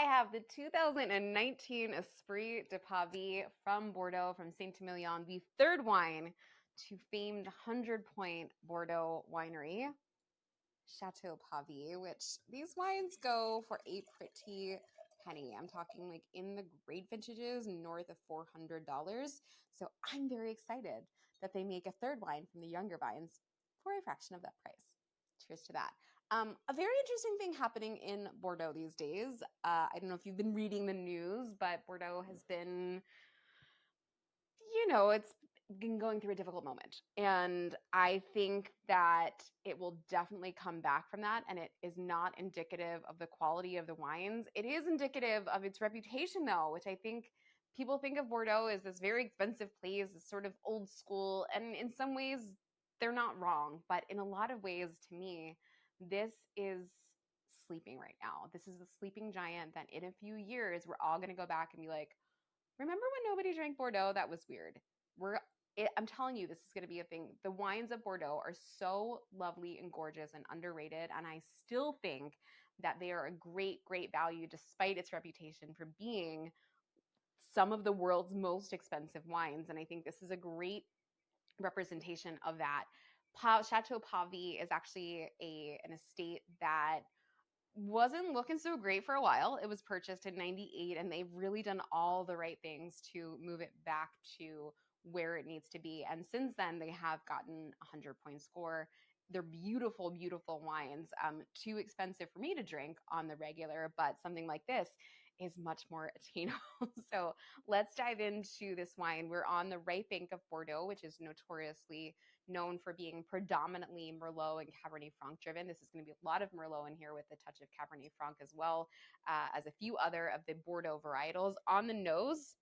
have the 2019 Esprit de Pavie from Bordeaux, from Saint-Emilion, the third wine to famed 100-point Bordeaux winery, Château Pavie, which these wines go for a pretty penny. I'm talking like in the great vintages, north of $400. So I'm very excited that they make a third wine from the younger vines for a fraction of that price. Cheers to that. A very interesting thing happening in Bordeaux these days. I don't know if you've been reading the news, but Bordeaux has been, it's been going through a difficult moment. And I think that it will definitely come back from that. And it is not indicative of the quality of the wines. It is indicative of its reputation, though, which I think people think of Bordeaux as this very expensive place, this sort of old school. And in some ways, they're not wrong. But in a lot of ways, to me, this is sleeping right now. This is the sleeping giant that in a few years, we're all going to go back and be like, remember when nobody drank Bordeaux? That was weird. I'm telling you, this is going to be a thing. The wines of Bordeaux are so lovely and gorgeous and underrated. And I still think that they are a great, great value despite its reputation for being some of the world's most expensive wines. And I think this is a great representation of that. Château Pavie is actually an estate that wasn't looking so great for a while. It was purchased in 98 and they've really done all the right things to move it back to where it needs to be. And since then, they have gotten a 100-point score. They're beautiful, beautiful wines. Too expensive for me to drink on the regular, but something like this is much more attainable. So let's dive into this wine. We're on the right bank of Bordeaux, which is notoriously known for being predominantly Merlot and Cabernet Franc driven. This is going to be a lot of Merlot in here with a touch of Cabernet Franc as well as a few other of the Bordeaux varietals. On the nose,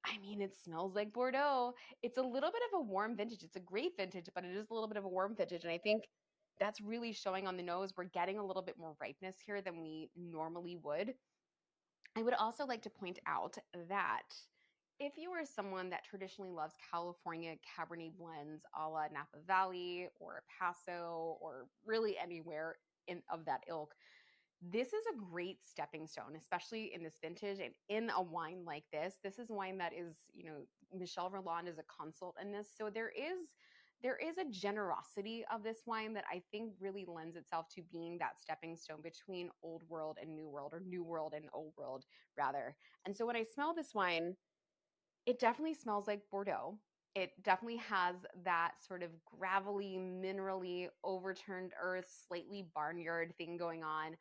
I mean, it smells like Bordeaux. It's a little bit of a warm vintage. It's a great vintage, but it is a little bit of a warm vintage. And I think that's really showing on the nose. We're getting a little bit more ripeness here than we normally would. I would also like to point out that if you are someone that traditionally loves California Cabernet blends a la Napa Valley or Paso or really anywhere of that ilk, this is a great stepping stone, especially in this vintage and in a wine like this. This is wine that is, Michel Rolland is a consult in this. So there is a generosity of this wine that I think really lends itself to being that stepping stone between old world and new world, or new world and old world, rather. And so when I smell this wine, it definitely smells like Bordeaux. It definitely has that sort of gravelly, minerally, overturned earth, slightly barnyard thing going on.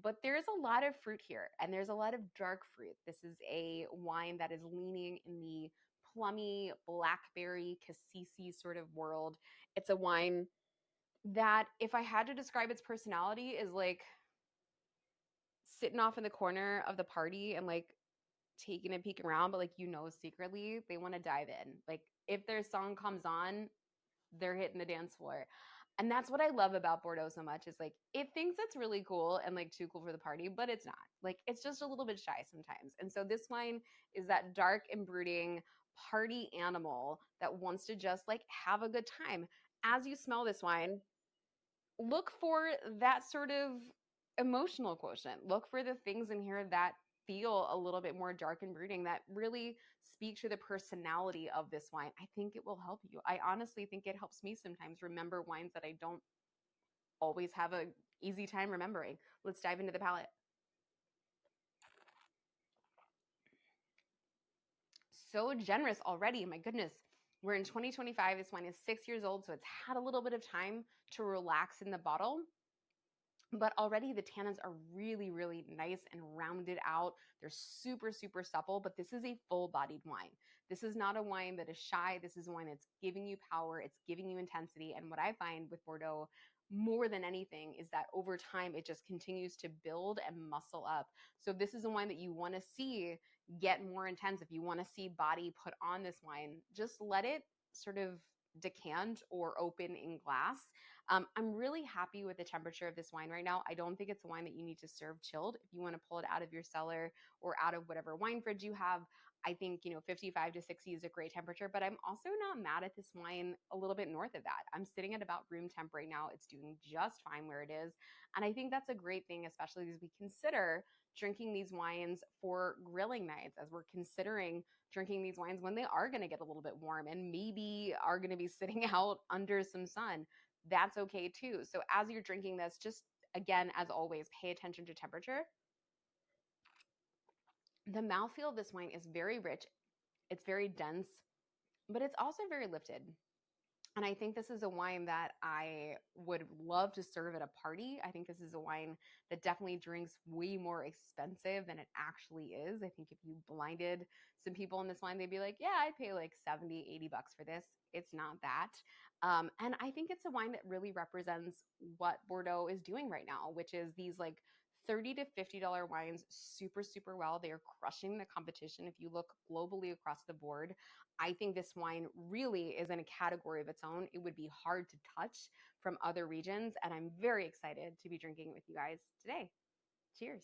But there's a lot of fruit here, and there's a lot of dark fruit. This is a wine that is leaning in the plummy, blackberry, cassis sort of world. It's a wine that, if I had to describe its personality, is like sitting off in the corner of the party and like taking a peek around, but secretly they want to dive in. Like if their song comes on, they're hitting the dance floor. And that's what I love about Bordeaux so much, is like it thinks it's really cool and like too cool for the party, but it's not. Like it's just a little bit shy sometimes. And so this wine is that dark and brooding party animal that wants to just like have a good time. As you smell this wine, look for that sort of emotional quotient. Look for the things in here that feel a little bit more dark and brooding, that really speak to the personality of this wine. I think it will help you. I honestly think it helps me sometimes remember wines that I don't always have an easy time remembering. Let's dive into the palate. So generous already, my goodness. We're in 2025. This wine is 6 years old, so it's had a little bit of time to relax in the bottle. But already the tannins are really, really nice and rounded out. They're super, super supple, but this is a full-bodied wine. This is not a wine that is shy. This is a wine that's giving you power. It's giving you intensity. And what I find with Bordeaux more than anything is that over time, it just continues to build and muscle up. So this is a wine that you want to see get more intense. If you want to see body put on this wine, just let it sort of decant or open in glass. I'm really happy with the temperature of this wine right now. I don't think it's a wine that you need to serve chilled. If you want to pull it out of your cellar or out of whatever wine fridge you have, I think 55 to 60 is a great temperature, but I'm also not mad at this wine a little bit north of that. I'm sitting at about room temp right now. It's doing just fine where it is. And I think that's a great thing, especially as we consider drinking these wines for grilling nights, as we're considering drinking these wines when they are going to get a little bit warm and maybe are going to be sitting out under some sun. That's okay too. So as you're drinking this, just again, as always, pay attention to temperature. The mouthfeel of this wine is very rich. It's very dense, but it's also very lifted. And I think this is a wine that I would love to serve at a party. I think this is a wine that definitely drinks way more expensive than it actually is. I think if you blinded some people in this wine, they'd be like, yeah, I'd pay like 70, 80 bucks for this. It's not that. And I think it's a wine that really represents what Bordeaux is doing right now, which is these like $30 to $50 wines super, super well. They are crushing the competition. If you look globally across the board, I think this wine really is in a category of its own. It would be hard to touch from other regions. And I'm very excited to be drinking with you guys today. Cheers.